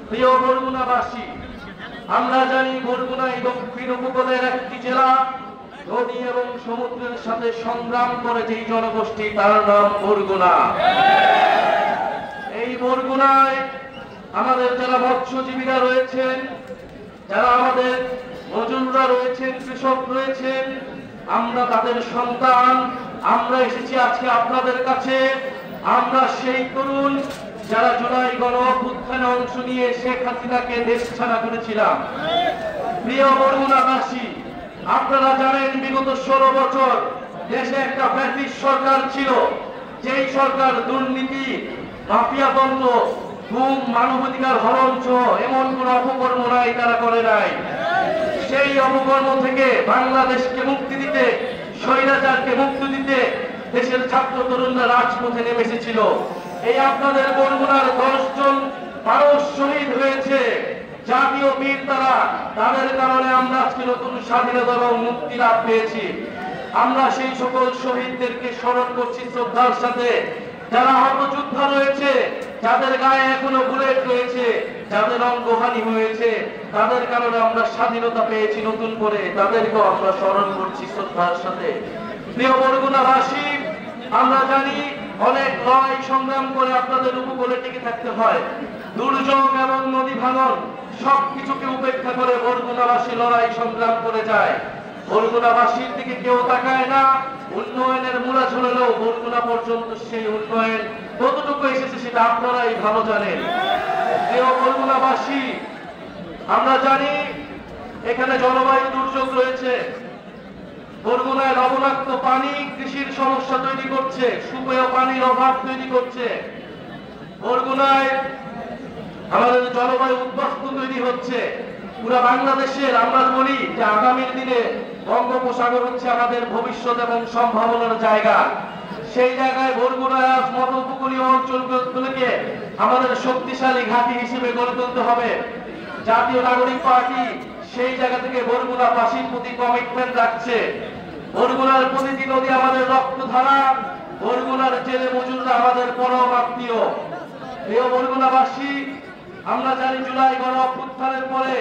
প্রিয় বরগুনাবাসী, আমরা জানি বরগুনা এই দক্ষিণ উপকূলের একটি জেলা। নদী এবং সমুদ্রের সাথে সংগ্রাম করে যেই জনগোষ্ঠী, তার নাম বরগুনা। এই বরগুনায় আমাদের যারা মৎস্যজীবীরা রয়েছেন, যারা আমাদের মজুররা রয়েছেন, কৃষক রয়েছেন, আমরা তাদের সন্তান। আমরা এসেছি আজকে আপনাদের কাছে। আমরা সেই তরুণ যারা জুলাই গণ অভ্যুত্থানে অংশ নিয়ে শেখ হাসিনাকে দেশ ছাড়া করেছিলাম। প্রিয় বরগুনাবাসী, আপনারা জানেন বিগত 16 বছর দেশে একটা ফ্যাসিস্ট সরকার ছিল। যেই সরকার দুর্নীতি, মাফিয়াতন্ত্র, গুম, মানবাধিকার হরণ সহ এমন কোন অপকর্ম নাই তারা করে নাই। সেই অপকর্ম থেকে বাংলাদেশকে মুক্তি দিতে, স্বৈরাচারকে মুক্তি দিতে দেশের ছাত্র তরুণরা রাজপথে নেমে এসেছিল। এই আপনাদের বরগুনার 10 জন মানুষ শহীদ হয়েছে, জাতীয় বীর তারা। তাদের কারণে আমরা আজকে নতুন স্বাধীনতা এবং মুক্তি লাভ পেয়েছি। আমরা সেই সকল শহীদদেরকে স্মরণ করছি শ্রদ্ধার সাথে। যারা আহত যোদ্ধা রয়েছে, যাদের গায়ে এখনো বুলেট রয়েছে, যাদের অঙ্গহানি হয়েছে, তাদের কারণে আমরা স্বাধীনতা পেয়েছি নতুন করে, তাদেরকেও আমরা স্মরণ করছি শ্রদ্ধার সাথে। প্রিয় বরগুনাবাসী, আমরা জানি অনেক লড়াই সংগ্রাম করে আপনাদের উপকূলে টিকে থাকতে হয়। দুর্যোগ এবং নদী ভাঙন সবকিছুকে উপেক্ষা করে বরগুনাবাসী লড়াই সংগ্রাম করে যায়। বরগুনাবাসীর দিকে কেউ তাকায় না। উন্নয়নের মূলা ঝুলালেও বরগুনা পর্যন্ত সেই উন্নয়ন কতটুকু এসেছে সেটা আপনারাই ভালো জানেন। প্রিয় বরগুনাবাসী, আমরা জানি এখানে জলবায়ু দুর্যোগ রয়েছে। বরগুনায় লবণাক্ত পানি কৃষির সমস্যা তৈরি করছে, সুপেয় পানির অভাব তৈরি করছে। বরগুনায় আমাদের জলবায়ু উদ্বাস্তু তৈরি হচ্ছে পুরা বাংলাদেশের। আমরা বলি যে আগামীর দিনে বঙ্গোপসাগর হচ্ছে আমাদের ভবিষ্যৎ এবং সম্ভাবনার জায়গা। সেই জায়গায় বরগুনার মতো উপকূলীয় অঞ্চলগুলোকে আমাদের শক্তিশালী ঘাঁটি হিসেবে গড়ে তুলতে হবে। জাতীয় নাগরিক পার্টি সেই জায়গা থেকে বরগুনাবাসীর প্রতি কমিটমেন্ট রাখছে। বরগুনার প্রতিটি নদী আমাদের রক্তধারা, বরগুনার জেলে মজুররা আমাদের পরম আত্মীয়। প্রিয় বরগুনাবাসী, আমরা জানি জুলাই গণ অভ্যুত্থানের পরে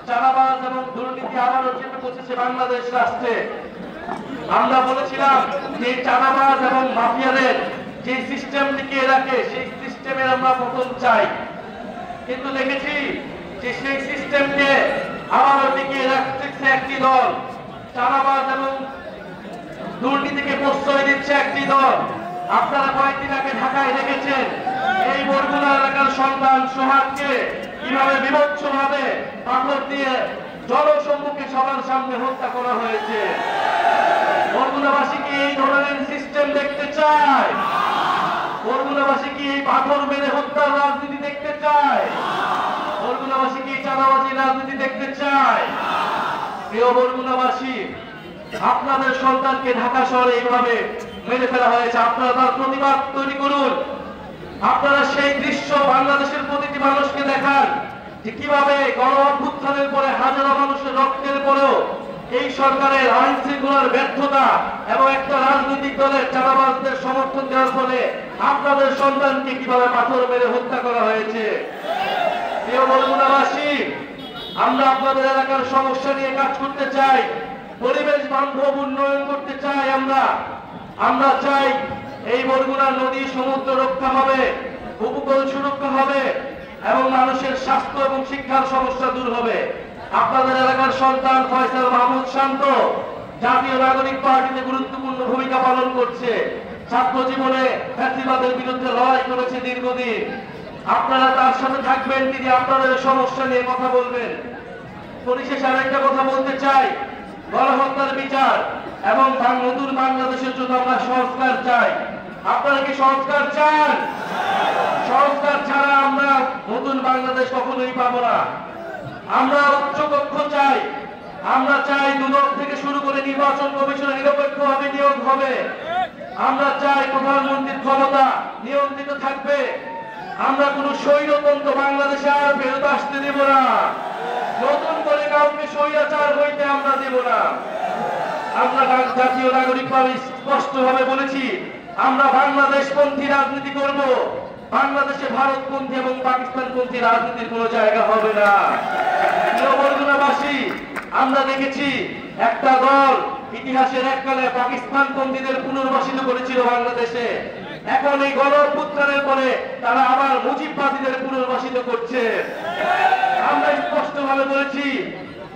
চাঁদাবাজ এবং দুর্নীতি আবারও চেপে বসেছে বাংলাদেশ রাষ্ট্রে। আমরা বলেছিলাম যে চাঁদাবাজ এবং মাফিয়াদের যে সিস্টেম টিকিয়ে রাখে, সেই সিস্টেমের আমরা পতন চাই। কিন্তু দেখেছি যে সেই সিস্টেমকে আবারও টিকিয়ে রাখতেছে একটি দল, চাঁদাবাজ এবং দুর্নীতিকে প্রশ্রয় দিচ্ছে একটি দল। আপনারা কয়েকদিন আগে ঢাকায় দেখেছেন এই বরগুনা এলাকার সন্তান সোহাগকে কিভাবে বিভৎসভাবে পাথর দিয়ে জনসম্মুখে সবার সামনে হত্যা করা হয়েছে। বরগুনাবাসী কি এই ধরনের সিস্টেম দেখতে চায়? বরগুনাবাসী কি এই পাথর মেরে হত্যার রাজনীতি দেখতে চায়? বরগুনাবাসী কি চাঁদাবাজির রাজনীতি দেখতে চায়? প্রিয় বরগুনাবাসী, আপনাদের সন্তানকে ঢাকা শহরে এইভাবে মেরে ফেলা হয়েছে, আপনারা তার প্রতিবাদ তৈরি করুন। আপনারা সেই দৃশ্য বাংলাদেশের প্রতিটি মানুষকে দেখান যে কিভাবে গণ অভ্যুত্থানের পরে হাজারো মানুষের রক্তের পরেও এই সরকারের আইন শৃঙ্খলার ব্যর্থতা এবং একটা রাজনৈতিক দলের চাঁদাবাজদের সমর্থন দেওয়ার ফলে আপনাদের সন্তানকে কিভাবে পাথর মেরে হত্যা করা হয়েছে। প্রিয় বরগুনাবাসী, আমরা আপনাদের এলাকার সমস্যা নিয়ে কাজ করতে চাই, পরিবেশ বান্ধব উন্নয়ন করতে চাই। আমরা চাই এই বরগুনার নদী সমুদ্র রক্ষা হবে, উপকূল সুরক্ষা হবে এবং মানুষের স্বাস্থ্য এবং শিক্ষার সমস্যা দূর হবে। আপনাদের এলাকার সন্তান ফয়সাল মাহমুদ শান্ত জাতীয় নাগরিক পার্টিতে গুরুত্বপূর্ণ ভূমিকা পালন করছে। ছাত্র জীবনে ফ্যাসিবাদের বিরুদ্ধে লড়াই করেছে দীর্ঘদিন। আপনারা তার সাথে থাকবেন, তিনি আপনাদের সমস্যা নিয়ে কথা বলবেন। পরিশেষে আরেকটা কথা বলতে চাই, গণহত্যার বিচার এবং নতুন বাংলাদেশের জন্য আমরা সংস্কার চাই। আপনারা কি সংস্কার চান? সংস্কার ছাড়া আমরা নতুন বাংলাদেশ কখনোই পাবো না। আমরা উচ্চকক্ষ চাই। আমরা চাই দুদক থেকে শুরু করে নির্বাচন কমিশনে নিরপেক্ষভাবে নিয়োগ হবে। আমরা চাই প্রধানমন্ত্রীর ক্ষমতা নিয়ন্ত্রিত থাকবে। আমরা কোন স্বৈরতন্ত্র বাংলাদেশে আর ফেরত আসতে দেব না। নতুন করে কাউকে স্বৈরাচার হইতে আমরা দেব না। আমরা জাতীয় নাগরিক পার্টি স্পষ্টভাবে বলেছি, আমরা বাংলাদেশপন্থী রাজনীতি করব। বাংলাদেশে ভারতপন্থী এবং পাকিস্তানপন্থী রাজনীতির কোনো জায়গা হবে না। প্রিয় বরগুনাবাসী, আমরা দেখেছি একটা দল ইতিহাসের এককালে পাকিস্তানপন্থীদের পুনর্বাসিত করেছিল বাংলাদেশে, এখন এই গণ অভ্যুত্থানের পরে তারা আবার মুজিববাদীদের পুনর্বাসিত করছে। আমরা স্পষ্টভাবে বলেছি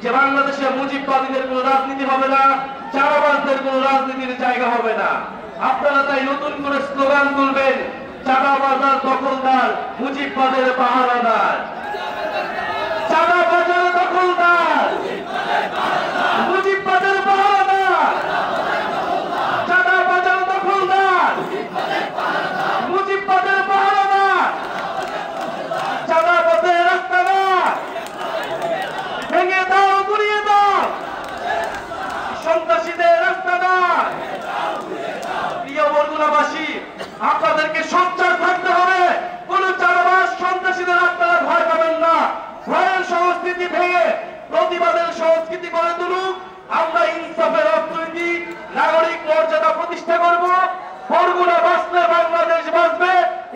যে বাংলাদেশে মুজিববাদীদের কোনো রাজনীতি হবে না, চাঁদাবাজদের কোনো রাজনীতির জায়গা হবে না। আপনারা তাই নতুন করে স্লোগান তুলবেন, চাঁদাবাজার দখলদার, মুজিববাদের পাহারাদার। চাঁদাবাজার দখলদার, মুজিববাদের পাহারাদার। চাঁদাবাজার দখলদার, মুজিববাদের পাহারাদার। চাঁদাবাজের রাস্তাঘাট ভেঙে দাও, গুড়িয়ে দাও, সন্ত্রাসীদের রাস্তাঘাট। প্রিয় বরগুনাবাসী, আপনাদেরকে সোচ্চার থাকতে হবে। কোন চাঁদাবাজ সন্ত্রাসীদের আপনারা ভয় পাবেন না। ভয়ের সংস্কৃতি ভেঙে প্রতিবাদের সংস্কৃতি গড়ে তুলুক। আমরা ইনসাফের অর্থনীতি, নাগরিক মর্যাদা প্রতিষ্ঠা করব। বরগুনা বাঁচলে বাংলাদেশ বাঁচবে।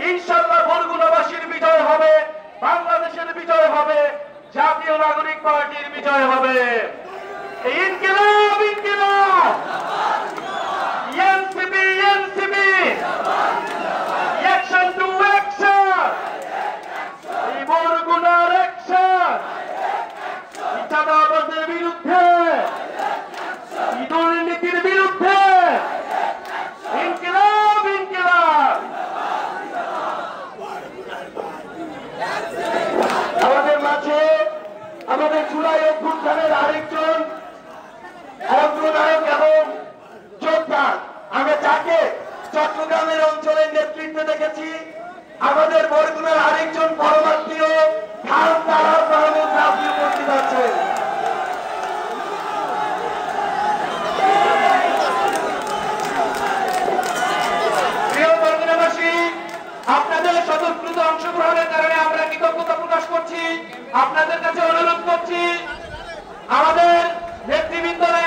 ইনশাআল্লাহ বরগুনাবাসীর বিজয় হবে, বাংলাদেশের বিজয় হবে, জাতীয় নাগরিক পার্টির বিজয় হবে। ইনকিলাব, ইনকিলাব, NCP, NCP, action to action, এই বরগুনার অ্যাকশন, চাঁদাবাজের বিরুদ্ধে, দুর্নীতির বিরুদ্ধে, ইনকিলাব, ইনকিলাব। আমাদের মাঝে আমাদের জুলাই অভ্যুত্থানের আরেকজন অগ্রনায়ক এবং যোদ্ধা, আমরা যাকে চট্টগ্রামের অঞ্চলের নেতৃত্বে দেখেছি, আমাদের বরগুনার আরেকজন পরমাত্মীয় খান তারার মাহমুদ রাফি উপস্থিত আছেন। প্রিয় বরগুনাবাসী, আপনাদের স্বতঃস্ফূর্ত অংশগ্রহণের কারণে আমরা কৃতজ্ঞতা প্রকাশ করছি। আপনাদের কাছে অনুরোধ করছি, আমাদের নেতৃবৃন্দরা